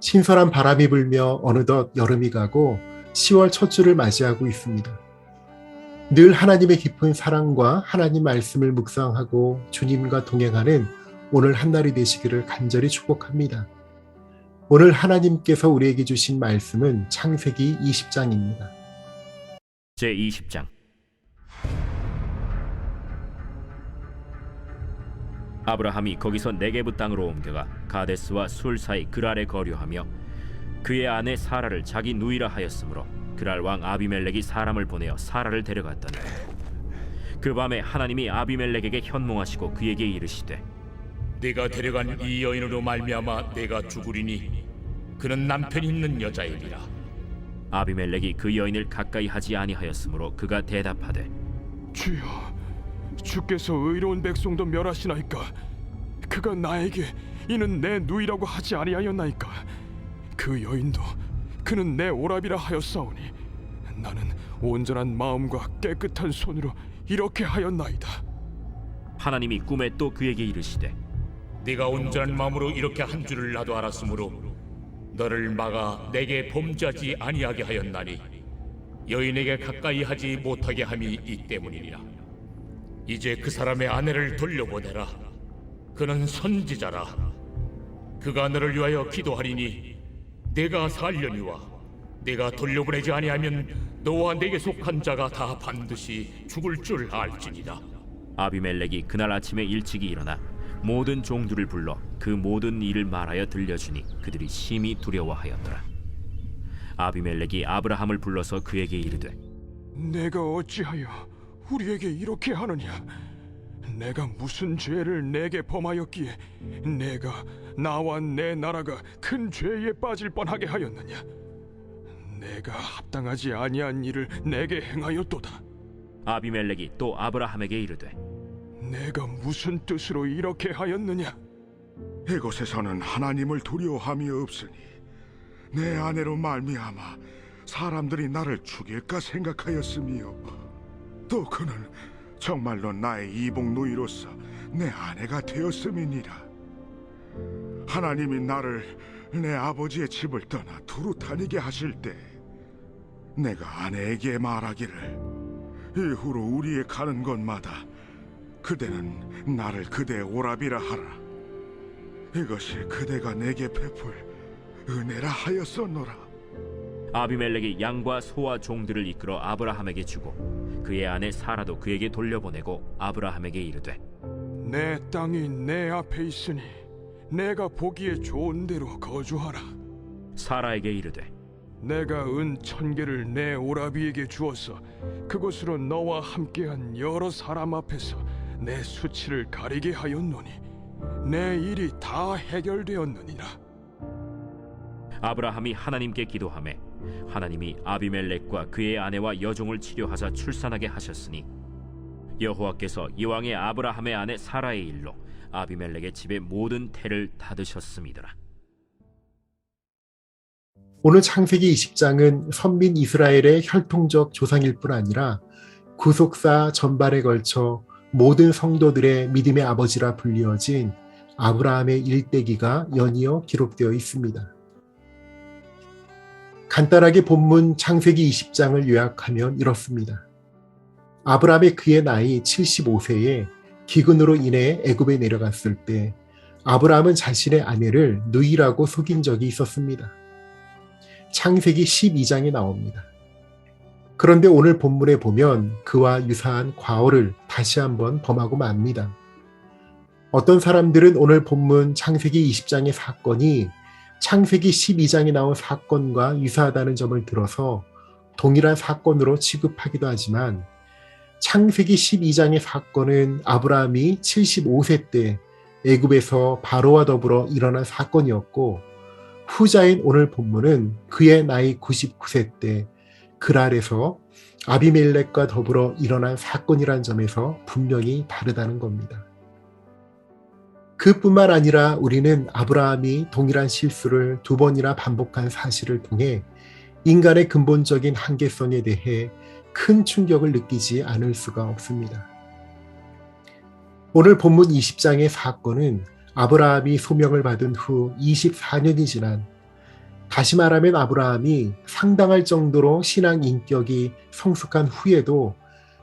신선한 바람이 불며 어느덧 여름이 가고 10월 첫 주를 맞이하고 있습니다. 늘 하나님의 깊은 사랑과 하나님 말씀을 묵상하고 주님과 동행하는 오늘 한날이 되시기를 간절히 축복합니다. 오늘 하나님께서 우리에게 주신 말씀은 창세기 20장입니다. 제20장. 아브라함이 거기서 네게부 땅으로 옮겨가 가데스와 술 사이 그랄에 거류하며 그의 아내 사라를 자기 누이라 하였으므로 그랄 왕 아비멜렉이 사람을 보내어 사라를 데려갔더니 그 밤에 하나님이 아비멜렉에게 현몽하시고 그에게 이르시되 네가 데려간 이 여인으로 말미암아 내가 죽으리니 그는 남편이 있는 여자이니라. 아비멜렉이 그 여인을 가까이 하지 아니하였으므로 그가 대답하되 주여, 주께서 의로운 백성도 멸하시나이까? 그가 나에게 이는 내 누이라고 하지 아니하였나이까? 그 여인도 그는 내 오라비라 하였사오니 나는 온전한 마음과 깨끗한 손으로 이렇게 하였나이다. 하나님이 꿈에 또 그에게 이르시되 네가 온전한 마음으로 이렇게 한 줄을 나도 알았으므로 너를 막아 내게 범죄하지 아니하게 하였나니 여인에게 가까이 하지 못하게 함이 이 때문이니라. 이제 그 사람의 아내를 돌려보내라. 그는 선지자라. 그가 너를 위하여 기도하리니 내가 살려니와 내가 돌려보내지 아니하면 너와 내게 속한 자가 다 반드시 죽을 줄 알지니라. 아비멜렉이 그날 아침에 일찍이 일어나 모든 종들을 불러 그 모든 일을 말하여 들려주니 그들이 심히 두려워하였더라. 아비멜렉이 아브라함을 불러서 그에게 이르되 내가 어찌하여 우리에게 이렇게 하느냐? 내가 무슨 죄를 내게 범하였기에 내가 나와 내 나라가 큰 죄에 빠질 뻔하게 하였느냐? 내가 합당하지 아니한 일을 내게 행하였도다. 아비멜렉이 또 아브라함에게 이르되 내가 무슨 뜻으로 이렇게 하였느냐? 이곳에서는 하나님을 두려워함이 없으니 내 아내로 말미암아 사람들이 나를 죽일까 생각하였으며 또 그는 정말로 나의 이복 누이로서 내 아내가 되었음이니라. 하나님이 나를 내 아버지의 집을 떠나 두루 다니게 하실 때 내가 아내에게 말하기를 이후로 우리의 가는 곳마다 그대는 나를 그대의 오라비라 하라. 이것이 그대가 내게 베풀 은혜라 하였었노라. 아비멜렉이 양과 소와 종들을 이끌어 아브라함에게 주고 그의 아내 사라도 그에게 돌려보내고 아브라함에게 이르되 내 땅이 내 앞에 있으니 내가 보기에 좋은 대로 거주하라. 사라에게 이르되 내가 은 1000개를 내 오라비에게 주어서 그곳으로 너와 함께한 여러 사람 앞에서 내 수치를 가리게 하였노니 내 일이 다 해결되었느니라. 아브라함이 하나님께 기도하매 하나님이 아비멜렉과 그의 아내와 여종을 치료하사 출산하게 하셨으니 여호와께서 이왕의 아브라함의 아내 사라의 일로 아비멜렉의 집의 모든 태를 닫으셨음이더라. 오늘 창세기 20장은 선민 이스라엘의 혈통적 조상일 뿐 아니라 구속사 전반에 걸쳐 모든 성도들의 믿음의 아버지라 불리어진 아브라함의 일대기가 연이어 기록되어 있습니다. 간단하게 본문 창세기 20장을 요약하면 이렇습니다. 아브라함의 그의 나이 75세에 기근으로 인해 애굽에 내려갔을 때 아브라함은 자신의 아내를 누이라고 속인 적이 있었습니다. 창세기 12장에 나옵니다. 그런데 오늘 본문에 보면 그와 유사한 과오를 다시 한번 범하고 맙니다. 어떤 사람들은 오늘 본문 창세기 20장의 사건이 창세기 12장에 나온 사건과 유사하다는 점을 들어서 동일한 사건으로 취급하기도 하지만 창세기 12장의 사건은 아브라함이 75세 때 애굽에서 바로와 더불어 일어난 사건이었고 후자인 오늘 본문은 그의 나이 99세 때 그랄에서 아비멜렉과 더불어 일어난 사건이란 점에서 분명히 다르다는 겁니다. 그뿐만 아니라 우리는 아브라함이 동일한 실수를 2번이나 반복한 사실을 통해 인간의 근본적인 한계성에 대해 큰 충격을 느끼지 않을 수가 없습니다. 오늘 본문 20장의 사건은 아브라함이 소명을 받은 후 24년이 지난 다시 말하면 아브라함이 상당할 정도로 신앙 인격이 성숙한 후에도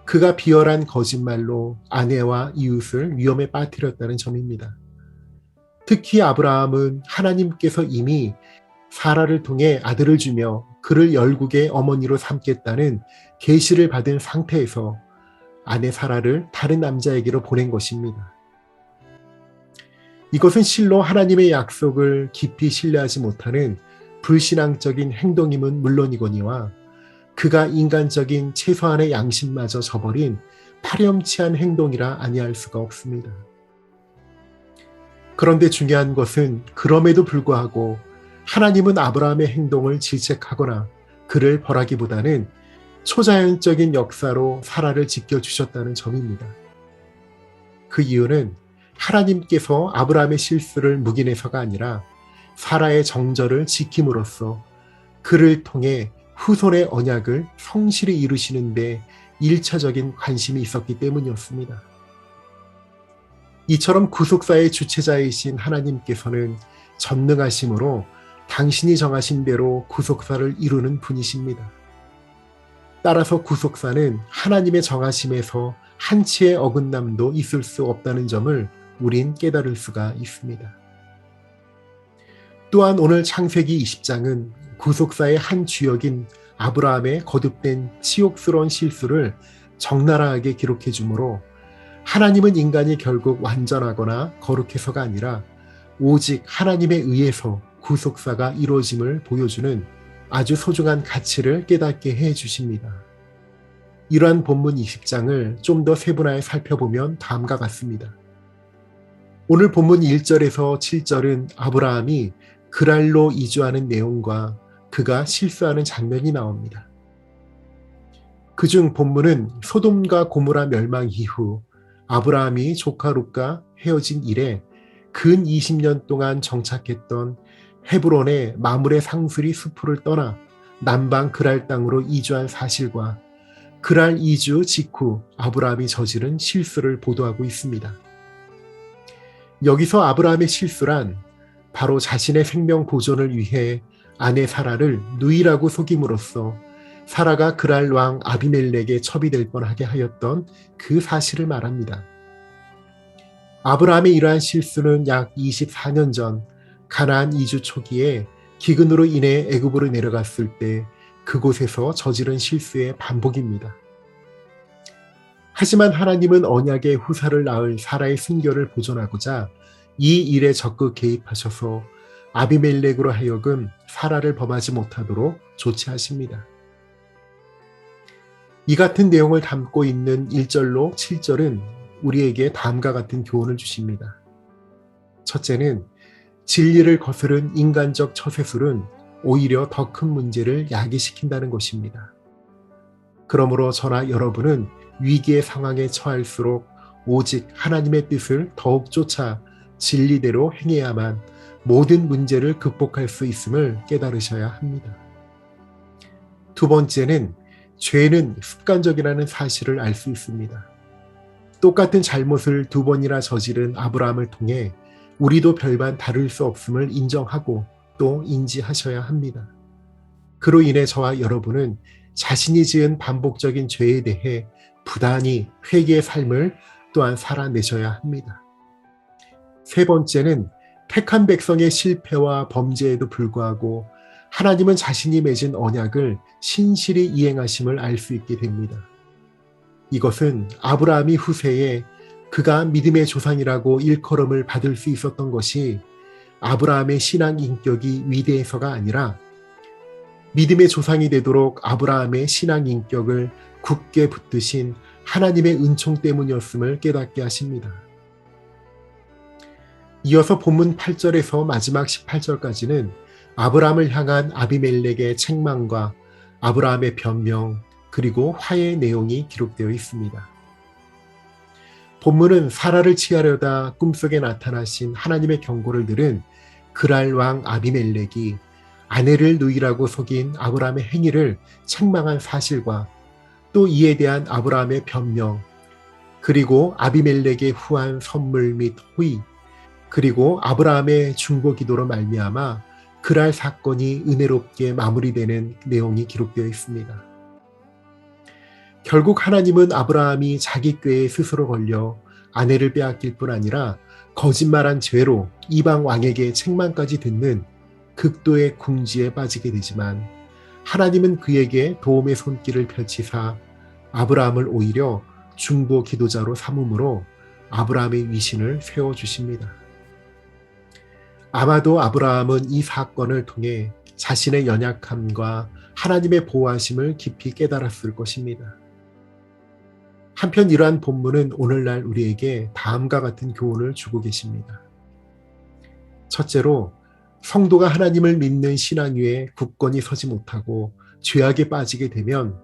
그가 비열한 거짓말로 아내와 이웃을 위험에 빠뜨렸다는 점입니다. 특히 아브라함은 하나님께서 이미 사라를 통해 아들을 주며 그를 열국의 어머니로 삼겠다는 계시를 받은 상태에서 아내 사라를 다른 남자에게로 보낸 것입니다. 이것은 실로 하나님의 약속을 깊이 신뢰하지 못하는 불신앙적인 행동임은 물론이거니와 그가 인간적인 최소한의 양심마저 저버린 파렴치한 행동이라 아니할 수가 없습니다. 그런데 중요한 것은 그럼에도 불구하고 하나님은 아브라함의 행동을 질책하거나 그를 벌하기보다는 초자연적인 역사로 사라를 지켜주셨다는 점입니다. 그 이유는 하나님께서 아브라함의 실수를 묵인해서가 아니라 사라의 정절을 지킴으로써 그를 통해 후손의 언약을 성실히 이루시는 데 일차적인 관심이 있었기 때문이었습니다. 이처럼 구속사의 주체자이신 하나님께서는 전능하심으로 당신이 정하신 대로 구속사를 이루는 분이십니다. 따라서 구속사는 하나님의 정하심에서 한치의 어긋남도 있을 수 없다는 점을 우린 깨달을 수가 있습니다. 또한 오늘 창세기 20장은 구속사의 한 주역인 아브라함의 거듭된 치욕스러운 실수를 적나라하게 기록해 주므로 하나님은 인간이 결국 완전하거나 거룩해서가 아니라 오직 하나님에 의해서 구속사가 이루어짐을 보여주는 아주 소중한 가치를 깨닫게 해 주십니다. 이러한 본문 20장을 좀 더 세분화해 살펴보면 다음과 같습니다. 오늘 본문 1절에서 7절은 아브라함이 그랄로 이주하는 내용과 그가 실수하는 장면이 나옵니다. 그중 본문은 소돔과 고모라 멸망 이후 아브라함이 조카 롯과 헤어진 이래 근 20년 동안 정착했던 헤브론의 마므레 상수리 수풀을 떠나 남방 그랄 땅으로 이주한 사실과 그랄 이주 직후 아브라함이 저지른 실수를 보도하고 있습니다. 여기서 아브라함의 실수란 바로 자신의 생명 보존을 위해 아내 사라를 누이라고 속임으로써 사라가 그랄 왕 아비멜렉에 첩이 뻔하게 하였던 그 사실을 말합니다. 아브라함의 이러한 실수는 약 24년 전 가나안 이주 초기에 기근으로 인해 애굽으로 내려갔을 때 그곳에서 저지른 실수의 반복입니다. 하지만 하나님은 언약의 후사를 낳을 사라의 순결을 보존하고자 이 일에 적극 개입하셔서 아비멜렉으로 하여금 사라를 범하지 못하도록 조치하십니다. 이 같은 내용을 담고 있는 1절로 7절은 우리에게 다음과 같은 교훈을 주십니다. 첫째는 진리를 거스른 인간적 처세술은 오히려 더 큰 문제를 야기시킨다는 것입니다. 그러므로 저나 여러분은 위기의 상황에 처할수록 오직 하나님의 뜻을 더욱 쫓아 진리대로 행해야만 모든 문제를 극복할 수 있음을 깨달으셔야 합니다. 두 번째는 죄는 습관적이라는 사실을 알 수 있습니다. 똑같은 잘못을 두 번이나 저지른 아브라함을 통해 우리도 별반 다를 수 없음을 인정하고 또 인지하셔야 합니다. 그로 인해 저와 여러분은 자신이 지은 반복적인 죄에 대해 부단히 회개의 삶을 또한 살아내셔야 합니다. 세 번째는 택한 백성의 실패와 범죄에도 불구하고 하나님은 자신이 맺은 언약을 신실히 이행하심을 알 수 있게 됩니다. 이것은 아브라함이 후세에 그가 믿음의 조상이라고 일컬음을 받을 수 있었던 것이 아브라함의 신앙 인격이 위대해서가 아니라 믿음의 조상이 되도록 아브라함의 신앙 인격을 굳게 붙드신 하나님의 은총 때문이었음을 깨닫게 하십니다. 이어서 본문 8절에서 마지막 18절까지는 아브라함을 향한 아비멜렉의 책망과 아브라함의 변명 그리고 화해의 내용이 기록되어 있습니다. 본문은 사라를 취하려다 꿈속에 나타나신 하나님의 경고를 들은 그랄 왕 아비멜렉이 아내를 누이라고 속인 아브라함의 행위를 책망한 사실과 또 이에 대한 아브라함의 변명, 그리고 아비멜렉의 후한 선물 및 호의, 그리고 아브라함의 중보 기도로 말미암아 그랄 사건이 은혜롭게 마무리되는 내용이 기록되어 있습니다. 결국 하나님은 아브라함이 자기 꾀에 스스로 걸려 아내를 빼앗길 뿐 아니라 거짓말한 죄로 이방 왕에게 책망까지 듣는 극도의 궁지에 빠지게 되지만, 하나님은 그에게 도움의 손길을 펼치사 아브라함을 오히려 중보 기도자로 삼음으로 아브라함의 위신을 세워주십니다. 아마도 아브라함은 이 사건을 통해 자신의 연약함과 하나님의 보호하심을 깊이 깨달았을 것입니다. 한편 이러한 본문은 오늘날 우리에게 다음과 같은 교훈을 주고 계십니다. 첫째로, 성도가 하나님을 믿는 신앙 위에 굳건히 서지 못하고 죄악에 빠지게 되면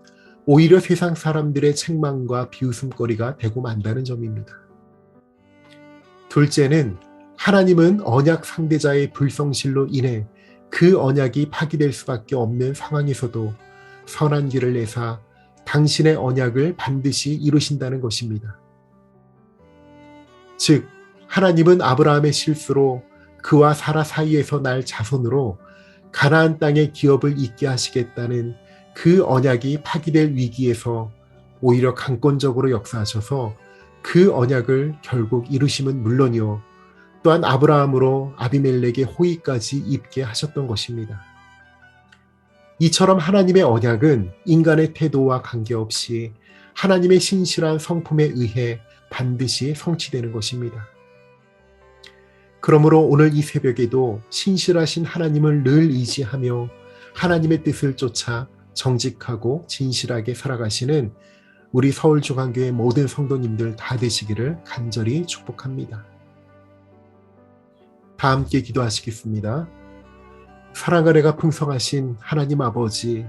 오히려 세상 사람들의 책망과 비웃음거리가 되고 만다는 점입니다. 둘째는, 하나님은 언약 상대자의 불성실로 인해 그 언약이 파기될 수밖에 없는 상황에서도 선한 길을 내사 당신의 언약을 반드시 이루신다는 것입니다. 즉, 하나님은 아브라함의 실수로 그와 사라 사이에서 날 자손으로 가나안 땅의 기업을 잇게 하시겠다는 그 언약이 파기될 위기에서 오히려 강권적으로 역사하셔서 그 언약을 결국 이루심은 물론이요, 또한 아브라함으로 아비멜렉의 호의까지 입게 하셨던 것입니다. 이처럼 하나님의 언약은 인간의 태도와 관계없이 하나님의 신실한 성품에 의해 반드시 성취되는 것입니다. 그러므로 오늘 이 새벽에도 신실하신 하나님을 늘 의지하며 하나님의 뜻을 쫓아 정직하고 진실하게 살아가시는 우리 서울중앙교회 모든 성도님들 다 되시기를 간절히 축복합니다. 다 함께 기도하시겠습니다. 사랑과 은혜가 풍성하신 하나님 아버지,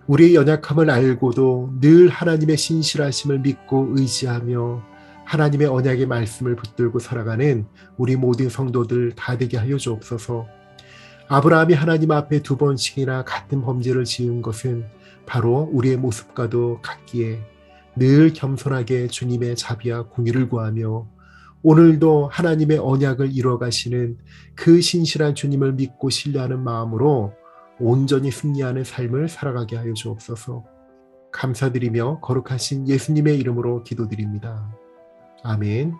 우리의 연약함을 알고도 늘 하나님의 신실하심을 믿고 의지하며 하나님의 언약의 말씀을 붙들고 살아가는 우리 모든 성도들 다 되게 하여 주옵소서. 아브라함이 하나님 앞에 2번씩이나 같은 범죄를 지은 것은 바로 우리의 모습과도 같기에 늘 겸손하게 주님의 자비와 공의를 구하며 오늘도 하나님의 언약을 이뤄가시는 그 신실한 주님을 믿고 신뢰하는 마음으로 온전히 승리하는 삶을 살아가게 하여 주옵소서. 감사드리며 거룩하신 예수님의 이름으로 기도드립니다. 아멘.